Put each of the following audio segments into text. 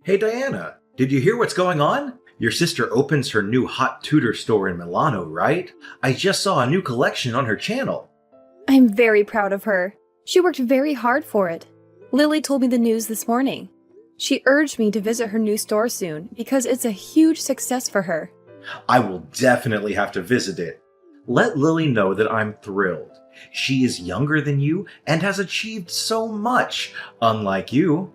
Hey Diana, did you hear what's going on? Your sister opens her new hot tutor store in Milano, right? I just saw a new collection on her channel. I'm very proud of her. She worked very hard for it. Lily told me the news this morning. She urged me to visit her new store soon because it's a huge success for her. I will definitely have to visit it. Let Lily know that I'm thrilled. She is younger than you and has achieved so much, unlike you.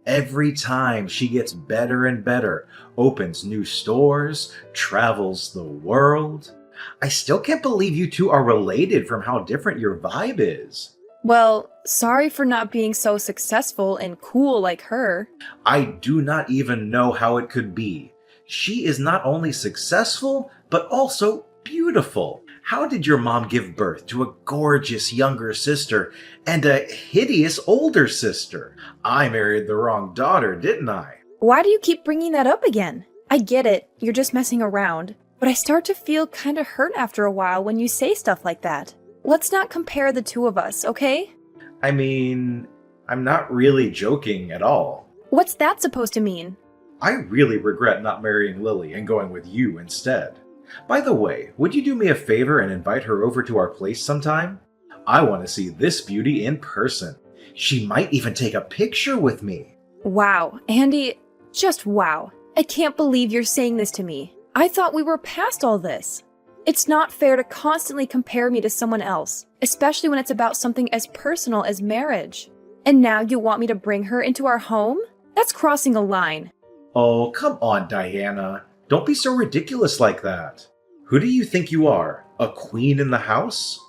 Every time she gets better and better, opens new stores, travels the world. I still can't believe you two are related from how different your vibe is. Well, sorry for not being so successful and cool like her. I do not even know how it could be. She is not only successful, but also beautiful. How did your mom give birth to a gorgeous younger sister and a hideous older sister? I married the wrong daughter, didn't I? Why do you keep bringing that up again? I get it, you're just messing around, but I start to feel kinda hurt after a while when you say stuff like that. Let's not compare the two of us, okay? I mean, I'm not really joking at all. What's that supposed to mean? I really regret not marrying Lily and going with you instead. By the way, would you do me a favor and invite her over to our place sometime? I want to see this beauty in person. She might even take a picture with me. Wow, Andy, just wow. I can't believe you're saying this to me. I thought we were past all this. It's not fair to constantly compare me to someone else, especially when it's about something as personal as marriage. And now you want me to bring her into our home? That's crossing a line. Oh, come on, Diana. Don't be so ridiculous like that. Who do you think you are? A queen in the house?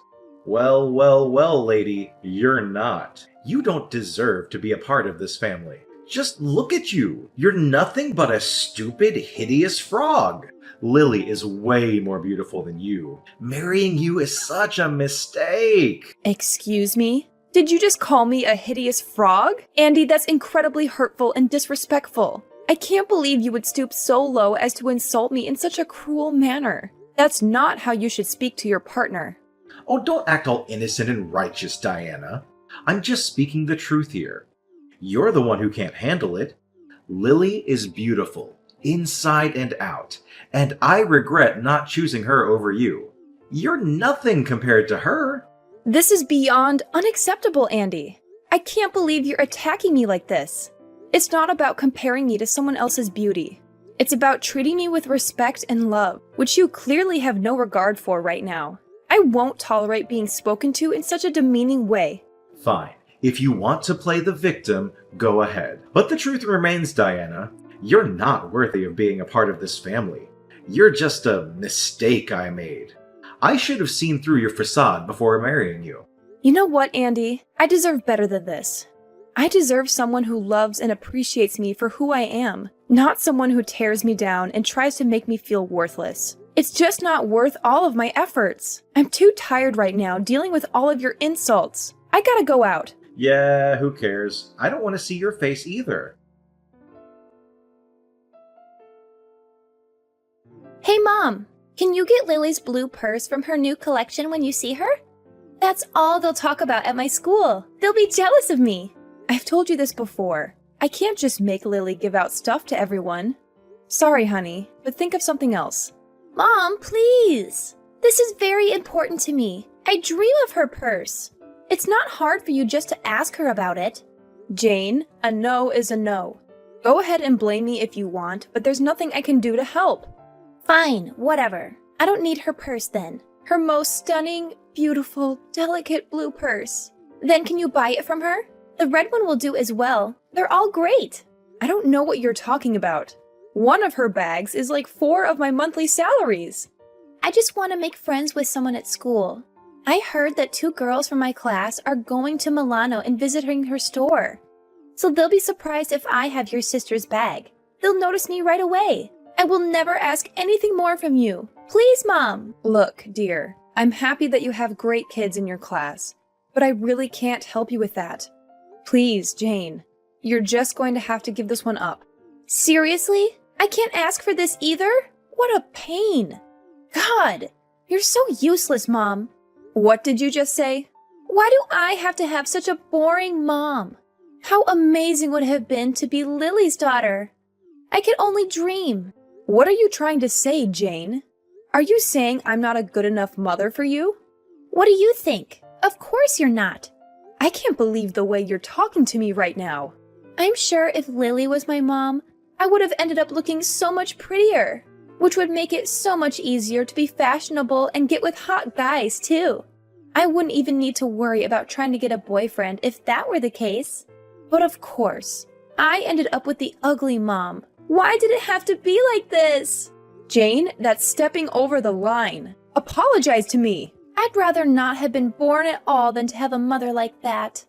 Well, well, well, lady, you're not. You don't deserve to be a part of this family. Just look at you. You're nothing but a stupid, hideous frog. Lily is way more beautiful than you. Marrying you is such a mistake. Excuse me? Did you just call me a hideous frog? Andy, that's incredibly hurtful and disrespectful. I can't believe you would stoop so low as to insult me in such a cruel manner. That's not how you should speak to your partner. Oh, don't act all innocent and righteous, Diana. I'm just speaking the truth here. You're the one who can't handle it. Lily is beautiful, inside and out, and I regret not choosing her over you. You're nothing compared to her. This is beyond unacceptable, Andy. I can't believe you're attacking me like this. It's not about comparing me to someone else's beauty. It's about treating me with respect and love, which you clearly have no regard for right now. I won't tolerate being spoken to in such a demeaning way. Fine. If you want to play the victim, go ahead. But the truth remains, Diana, you're not worthy of being a part of this family. You're just a mistake I made. I should have seen through your facade before marrying you. You know what, Andy? I deserve better than this. I deserve someone who loves and appreciates me for who I am, not someone who tears me down and tries to make me feel worthless. It's just not worth all of my efforts. I'm too tired right now dealing with all of your insults. I gotta go out. Yeah, who cares? I don't want to see your face either. Hey Mom, can you get Lily's blue purse from her new collection when you see her? That's all they'll talk about at my school. They'll be jealous of me. I've told you this before. I can't just make Lily give out stuff to everyone. Sorry, honey, but think of something else. Mom, please. This is very important to me. I dream of her purse. It's not hard for you just to ask her about it. Jane, a no is a no. Go ahead and blame me if you want, but there's nothing I can do to help. Fine, whatever. I don't need her purse then. Her most stunning, beautiful, delicate blue purse. Then can you buy it from her? The red one will do as well. They're all great. I don't know what you're talking about. One of her bags is like 4 of my monthly salaries. I just want to make friends with someone at school. I heard that 2 girls from my class are going to Milano and visiting her store. So they'll be surprised if I have your sister's bag. They'll notice me right away. I will never ask anything more from you. Please, Mom. Look, dear, I'm happy that you have great kids in your class, but I really can't help you with that. Please, Jane, you're just going to have to give this one up. Seriously? I can't ask for this either? What a pain. God, you're so useless, Mom. What did you just say? Why do I have to have such a boring mom? How amazing would it have been to be Lily's daughter? I could only dream. What are you trying to say, Jane? Are you saying I'm not a good enough mother for you? What do you think? Of course you're not. I can't believe the way you're talking to me right now. I'm sure if Lily was my mom, I would have ended up looking so much prettier, which would make it so much easier to be fashionable and get with hot guys, too. I wouldn't even need to worry about trying to get a boyfriend if that were the case. But of course, I ended up with the ugly mom. Why did it have to be like this? Jane, that's stepping over the line. Apologize to me. I'd rather not have been born at all than to have a mother like that.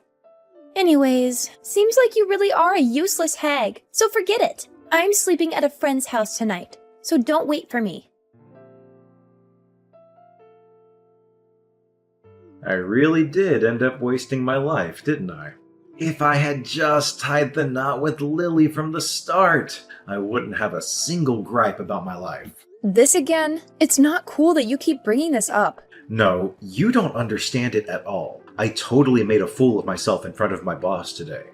Anyways, seems like you really are a useless hag, so forget it. I'm sleeping at a friend's house tonight, so don't wait for me. I really did end up wasting my life, didn't I? If I had just tied the knot with Lily from the start, I wouldn't have a single gripe about my life. This again? It's not cool that you keep bringing this up. No, you don't understand it at all. I totally made a fool of myself in front of my boss today.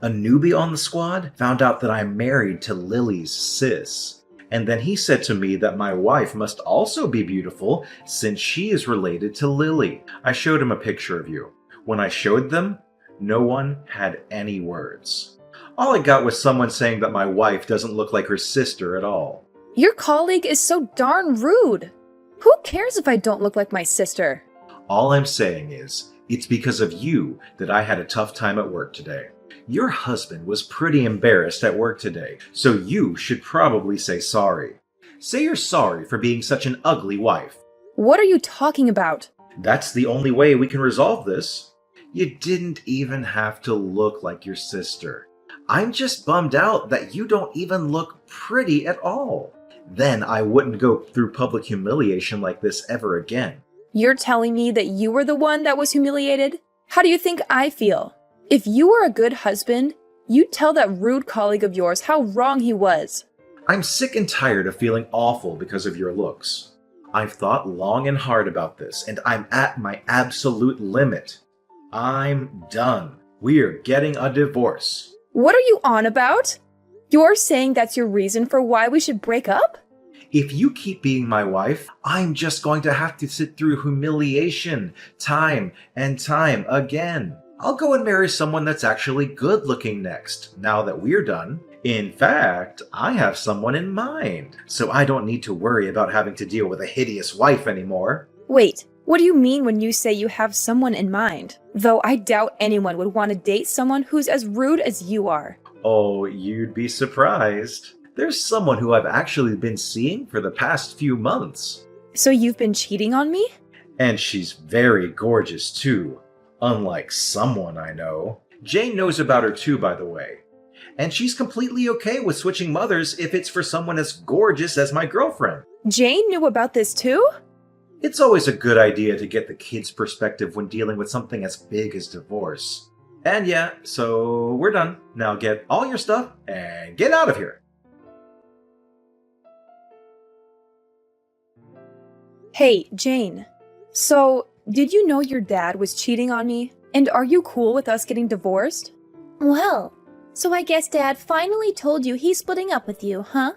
A newbie on the squad found out that I'm married to Lily's sis. And then he said to me that my wife must also be beautiful since she is related to Lily. I showed him a picture of you. When I showed them, no one had any words. All I got was someone saying that my wife doesn't look like her sister at all. Your colleague is so darn rude. Who cares if I don't look like my sister? All I'm saying is, it's because of you that I had a tough time at work today. Your husband was pretty embarrassed at work today, so you should probably say sorry. Say you're sorry for being such an ugly wife. What are you talking about? That's the only way we can resolve this. You didn't even have to look like your sister. I'm just bummed out that you don't even look pretty at all. Then I wouldn't go through public humiliation like this ever again. You're telling me that you were the one that was humiliated? How do you think I feel? If you were a good husband, you'd tell that rude colleague of yours how wrong he was. I'm sick and tired of feeling awful because of your looks. I've thought long and hard about this, and I'm at my absolute limit. I'm done. We're getting a divorce. What are you on about? You're saying that's your reason for why we should break up? If you keep being my wife, I'm just going to have to sit through humiliation time and time again. I'll go and marry someone that's actually good looking next, now that we're done. In fact, I have someone in mind, so I don't need to worry about having to deal with a hideous wife anymore. Wait, what do you mean when you say you have someone in mind? Though I doubt anyone would want to date someone who's as rude as you are. Oh, you'd be surprised. There's someone who I've actually been seeing for the past few months. So you've been cheating on me? And she's very gorgeous too, unlike someone I know. Jane knows about her too, by the way. And she's completely okay with switching mothers if it's for someone as gorgeous as my girlfriend. Jane knew about this too? It's always a good idea to get the kid's perspective when dealing with something as big as divorce. And yeah, so we're done. Now get all your stuff and get out of here. Hey, Jane. So, did you know your dad was cheating on me? And are you cool with us getting divorced? Well, so I guess Dad finally told you he's splitting up with you, huh?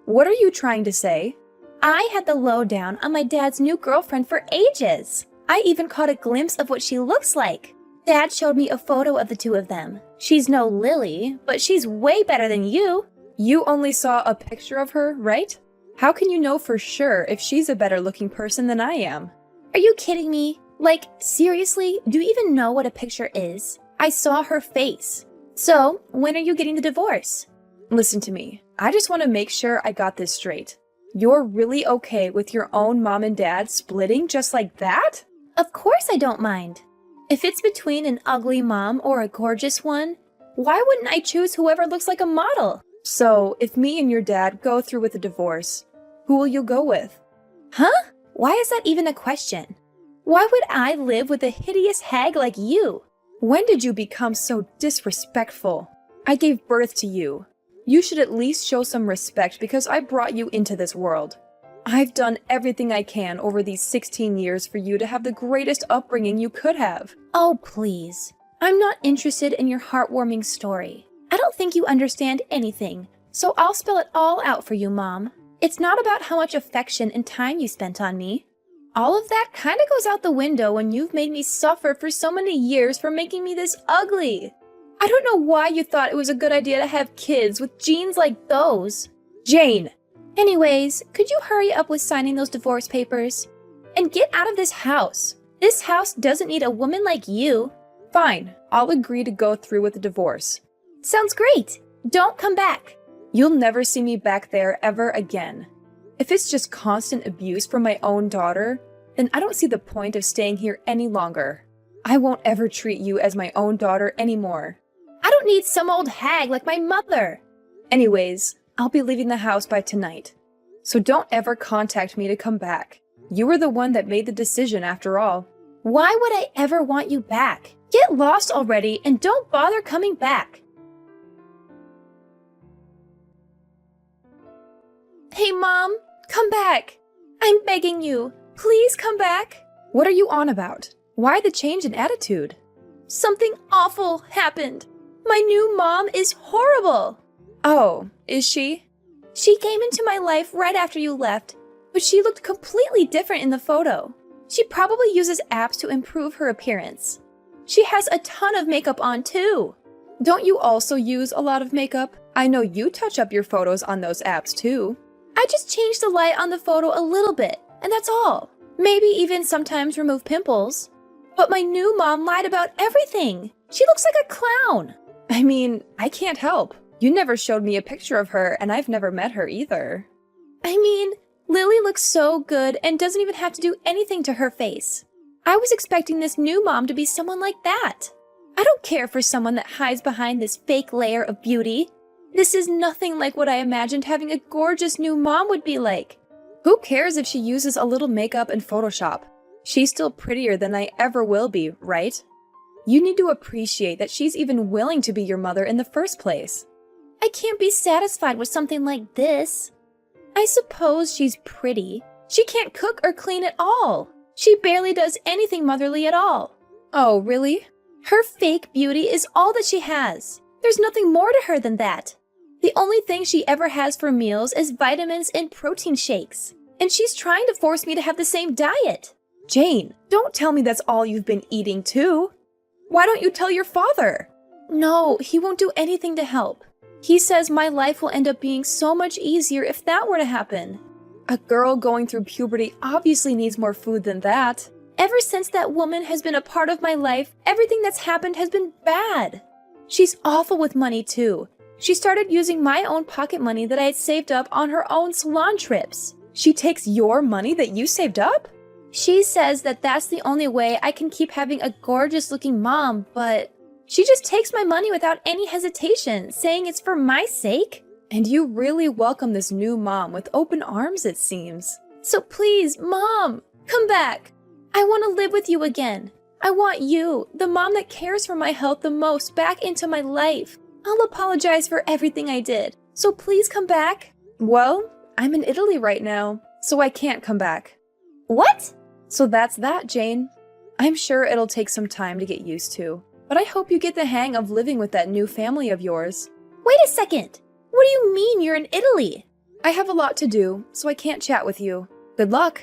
What are you trying to say? I had the lowdown on my dad's new girlfriend for ages. I even caught a glimpse of what she looks like. Dad showed me a photo of the two of them. She's no Lily, but she's way better than you. You only saw a picture of her, right? How can you know for sure if she's a better looking person than I am? Are you kidding me? Like, seriously? Do you even know what a picture is? I saw her face. So, when are you getting the divorce? Listen to me. I just want to make sure I got this straight. You're really okay with your own mom and dad splitting just like that? Of course I don't mind. If it's between an ugly mom or a gorgeous one, why wouldn't I choose whoever looks like a model? So, if me and your dad go through with a divorce, who will you go with? Huh? Why is that even a question? Why would I live with a hideous hag like you? When did you become so disrespectful? I gave birth to you. You should at least show some respect because I brought you into this world. I've done everything I can over these 16 years for you to have the greatest upbringing you could have. Oh, please. I'm not interested in your heartwarming story. I don't think you understand anything. So I'll spell it all out for you, Mom. It's not about how much affection and time you spent on me. All of that kind of goes out the window when you've made me suffer for so many years for making me this ugly. I don't know why you thought it was a good idea to have kids with genes like those. Jane! Anyways, could you hurry up with signing those divorce papers? And get out of this house. This house doesn't need a woman like you. Fine, I'll agree to go through with the divorce. Sounds great. Don't come back. You'll never see me back there ever again. If it's just constant abuse from my own daughter, then I don't see the point of staying here any longer. I won't ever treat you as my own daughter anymore. I don't need some old hag like my mother. Anyways, I'll be leaving the house by tonight. So don't ever contact me to come back. You were the one that made the decision after all. Why would I ever want you back? Get lost already and don't bother coming back. Hey, Mom, come back. I'm begging you. Please come back. What are you on about? Why the change in attitude? Something awful happened. My new mom is horrible. Oh, is she? She came into my life right after you left, but she looked completely different in the photo. She probably uses apps to improve her appearance. She has a ton of makeup on too. Don't you also use a lot of makeup? I know you touch up your photos on those apps too. I just changed the light on the photo a little bit, and that's all. Maybe even sometimes remove pimples. But my new mom lied about everything. She looks like a clown. I mean, I can't help. You never showed me a picture of her, and I've never met her either. I mean, Lily looks so good and doesn't even have to do anything to her face. I was expecting this new mom to be someone like that. I don't care for someone that hides behind this fake layer of beauty. This is nothing like what I imagined having a gorgeous new mom would be like. Who cares if she uses a little makeup and Photoshop? She's still prettier than I ever will be, right? You need to appreciate that she's even willing to be your mother in the first place. I can't be satisfied with something like this. I suppose she's pretty. She can't cook or clean at all. She barely does anything motherly at all. Oh, really? Her fake beauty is all that she has. There's nothing more to her than that. The only thing she ever has for meals is vitamins and protein shakes. And she's trying to force me to have the same diet. Jane, don't tell me that's all you've been eating too. Why don't you tell your father? No, he won't do anything to help. He says my life will end up being so much easier if that were to happen. A girl going through puberty obviously needs more food than that. Ever since that woman has been a part of my life, everything that's happened has been bad. She's awful with money too. She started using my own pocket money that I had saved up on her own salon trips. She takes your money that you saved up? She says that that's the only way I can keep having a gorgeous-looking mom, but she just takes my money without any hesitation, saying it's for my sake. And you really welcome this new mom with open arms, it seems. So please, Mom, come back. I want to live with you again. I want you, the mom that cares for my health the most, back into my life. I'll apologize for everything I did. So please come back. Well, I'm in Italy right now, so I can't come back. What? So that's that, Jane. I'm sure it'll take some time to get used to, but I hope you get the hang of living with that new family of yours. Wait a second. What do you mean you're in Italy? I have a lot to do, so I can't chat with you. Good luck.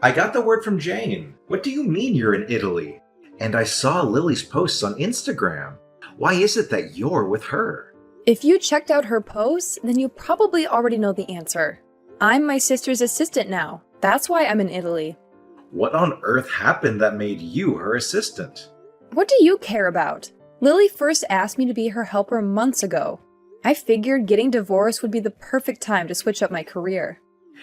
I got the word from Jane. What do you mean you're in Italy? And I saw Lily's posts on Instagram. Why is it that you're with her? If you checked out her posts, then you probably already know the answer. I'm my sister's assistant now. That's why I'm in Italy. What on earth happened that made you her assistant? What do you care about? Lily first asked me to be her helper months ago. I figured getting divorced would be the perfect time to switch up my career.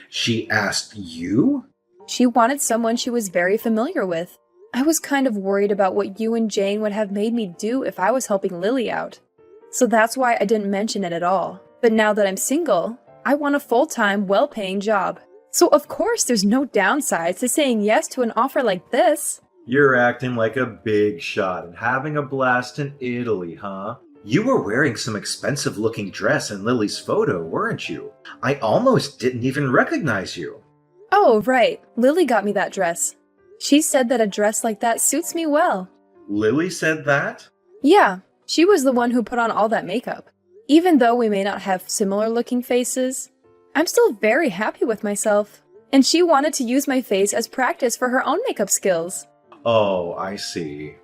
She asked you? She wanted someone she was very familiar with. I was kind of worried about what you and Jane would have made me do if I was helping Lily out. So that's why I didn't mention it at all. But now that I'm single, I want a full-time, well-paying job. So of course there's no downsides to saying yes to an offer like this. You're acting like a big shot and having a blast in Italy, huh? You were wearing some expensive-looking dress in Lily's photo, weren't you? I almost didn't even recognize you. Oh, right. Lily got me that dress. She said that a dress like that suits me well. Lily said that? Yeah, She was the one who put on all that makeup. Even though we may not have similar looking faces, I'm still very happy with myself. And she wanted to use my face as practice for her own makeup skills. Oh, I see.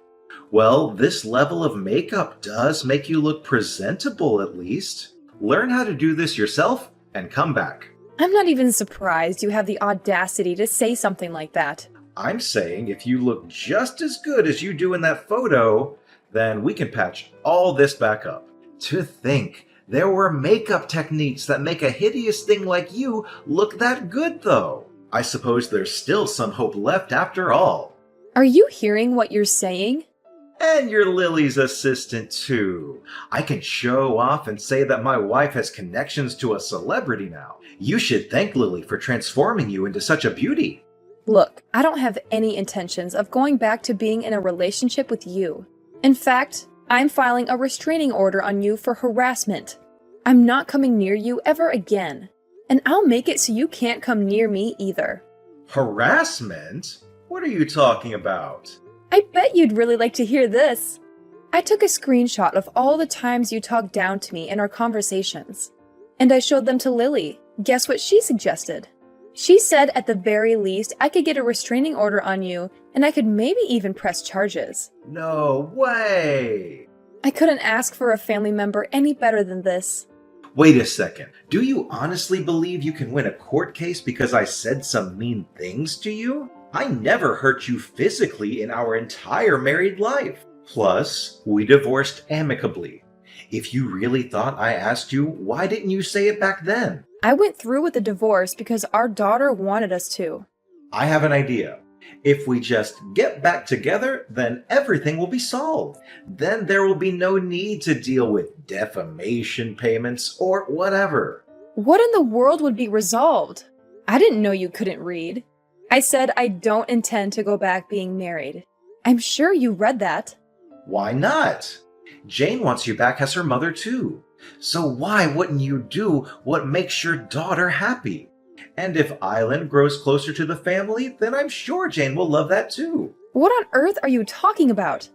Well, this level of makeup does make you look presentable at least. Learn how to do this yourself and come back. I'm not even surprised you have the audacity to say something like that. I'm saying if you look just as good as you do in that photo, then we can patch all this back up. To think, there were makeup techniques that make a hideous thing like you look that good, though. I suppose there's still some hope left after all. Are you hearing what you're saying? And you're Lily's assistant, too. I can show off and say that my wife has connections to a celebrity now. You should thank Lily for transforming you into such a beauty. Look, I don't have any intentions of going back to being in a relationship with you. In fact, I'm filing a restraining order on you for harassment. I'm not coming near you ever again. And I'll make it so you can't come near me either. Harassment? What are you talking about? I bet you'd really like to hear this. I took a screenshot of all the times you talked down to me in our conversations. And I showed them to Lily. Guess what she suggested? She said at the very least I could get a restraining order on you and I could maybe even press charges. No way! I couldn't ask for a family member any better than this. Wait a second. Do you honestly believe you can win a court case because I said some mean things to you? I never hurt you physically in our entire married life. Plus, we divorced amicably. If you really thought I asked you, why didn't you say it back then? I went through with the divorce because our daughter wanted us to. I have an idea. If we just get back together, then everything will be solved. Then there will be no need to deal with defamation payments or whatever. What in the world would be resolved? I didn't know you couldn't read. I said I don't intend to go back being married. I'm sure you read that. Why not? Jane wants you back as her mother too. So why wouldn't you do what makes your daughter happy? And if Island grows closer to the family, then I'm sure Jane will love that too. What on earth are you talking about?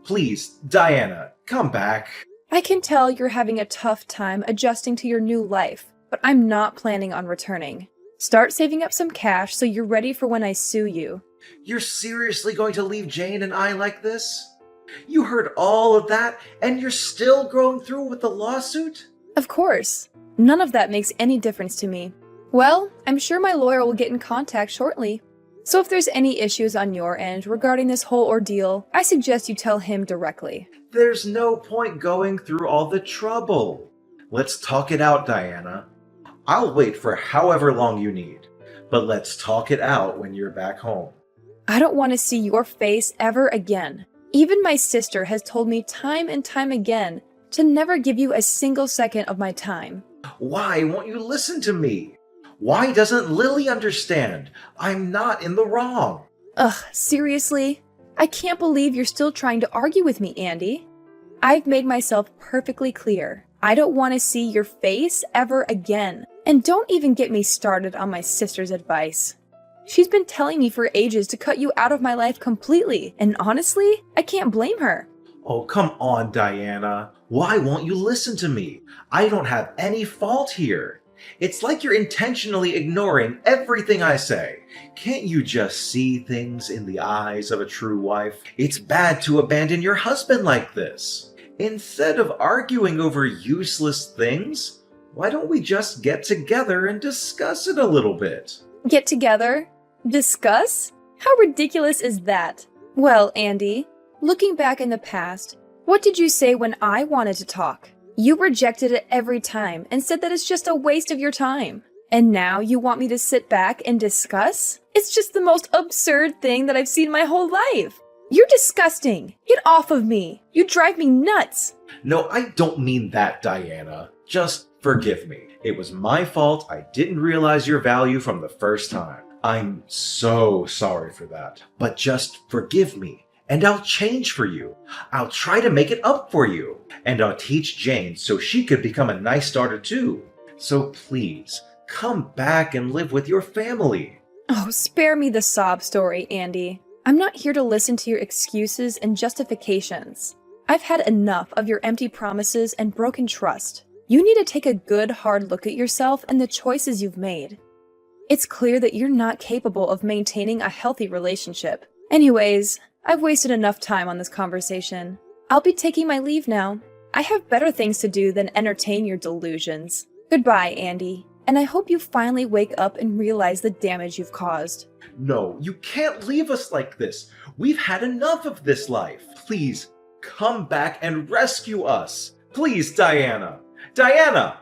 Please, Diana, come back. I can tell you're having a tough time adjusting to your new life, but I'm not planning on returning. Start saving up some cash so you're ready for when I sue you. You're seriously going to leave Jane and I like this? You heard all of that, and you're still going through with the lawsuit? Of course. None of that makes any difference to me. Well, I'm sure my lawyer will get in contact shortly. So if there's any issues on your end regarding this whole ordeal, I suggest you tell him directly. There's no point going through all the trouble. Let's talk it out, Diana. I'll wait for however long you need, but let's talk it out when you're back home. I don't want to see your face ever again. Even my sister has told me time and time again to never give you a single second of my time. Why won't you listen to me? Why doesn't Lily understand? I'm not in the wrong. Ugh, seriously? I can't believe you're still trying to argue with me, Andy. I've made myself perfectly clear. I don't want to see your face ever again. And don't even get me started on my sister's advice. She's been telling me for ages to cut you out of my life completely, and honestly, I can't blame her. Oh, come on, Diana. Why won't you listen to me? I don't have any fault here. It's like you're intentionally ignoring everything I say. Can't you just see things in the eyes of a true wife? It's bad to abandon your husband like this. Instead of arguing over useless things, why don't we just get together and discuss it a little bit? Get together? Discuss? How ridiculous is that? Well, Andy, looking back in the past, what did you say when I wanted to talk? You rejected it every time and said that it's just a waste of your time. And now you want me to sit back and discuss? It's just the most absurd thing that I've seen my whole life. You're disgusting. Get off of me. You drive me nuts. No, I don't mean that, Diana. Just forgive me. It was my fault. I didn't realize your value from the first time. I'm so sorry for that. But just forgive me, and I'll change for you. I'll try to make it up for you. And I'll teach Jane so she could become a nice daughter too. So please, come back and live with your family. Oh, spare me the sob story, Andy. I'm not here to listen to your excuses and justifications. I've had enough of your empty promises and broken trust. You need to take a good, hard look at yourself and the choices you've made. It's clear that you're not capable of maintaining a healthy relationship. Anyways, I've wasted enough time on this conversation. I'll be taking my leave now. I have better things to do than entertain your delusions. Goodbye, Andy, and I hope you finally wake up and realize the damage you've caused. No, you can't leave us like this. We've had enough of this life. Please, come back and rescue us. Please, Diana. Diana!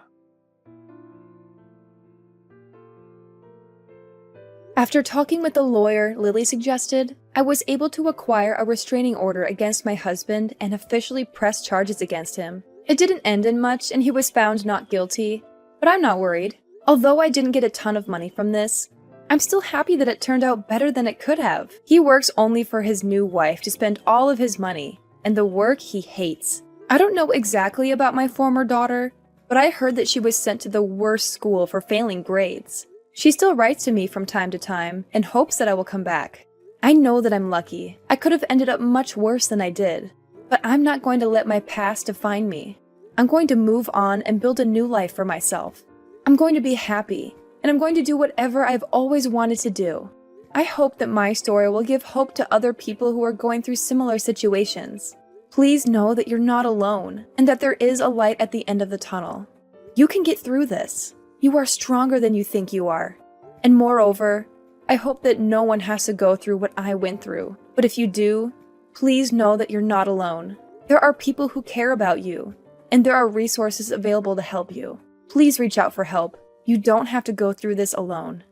After talking with the lawyer Lily suggested, I was able to acquire a restraining order against my husband and officially press charges against him. It didn't end in much and he was found not guilty, but I'm not worried. Although I didn't get a ton of money from this, I'm still happy that it turned out better than it could have. He works only for his new wife to spend all of his money, and the work he hates. I don't know exactly about my former daughter, but I heard that she was sent to the worst school for failing grades. She still writes to me from time to time and hopes that I will come back. I know that I'm lucky. I could have ended up much worse than I did, but I'm not going to let my past define me. I'm going to move on and build a new life for myself. I'm going to be happy, and I'm going to do whatever I've always wanted to do. I hope that my story will give hope to other people who are going through similar situations. Please know that you're not alone, and that there is a light at the end of the tunnel. You can get through this. You are stronger than you think you are. And moreover, I hope that no one has to go through what I went through. But if you do, please know that you're not alone. There are people who care about you, and there are resources available to help you. Please reach out for help. You don't have to go through this alone.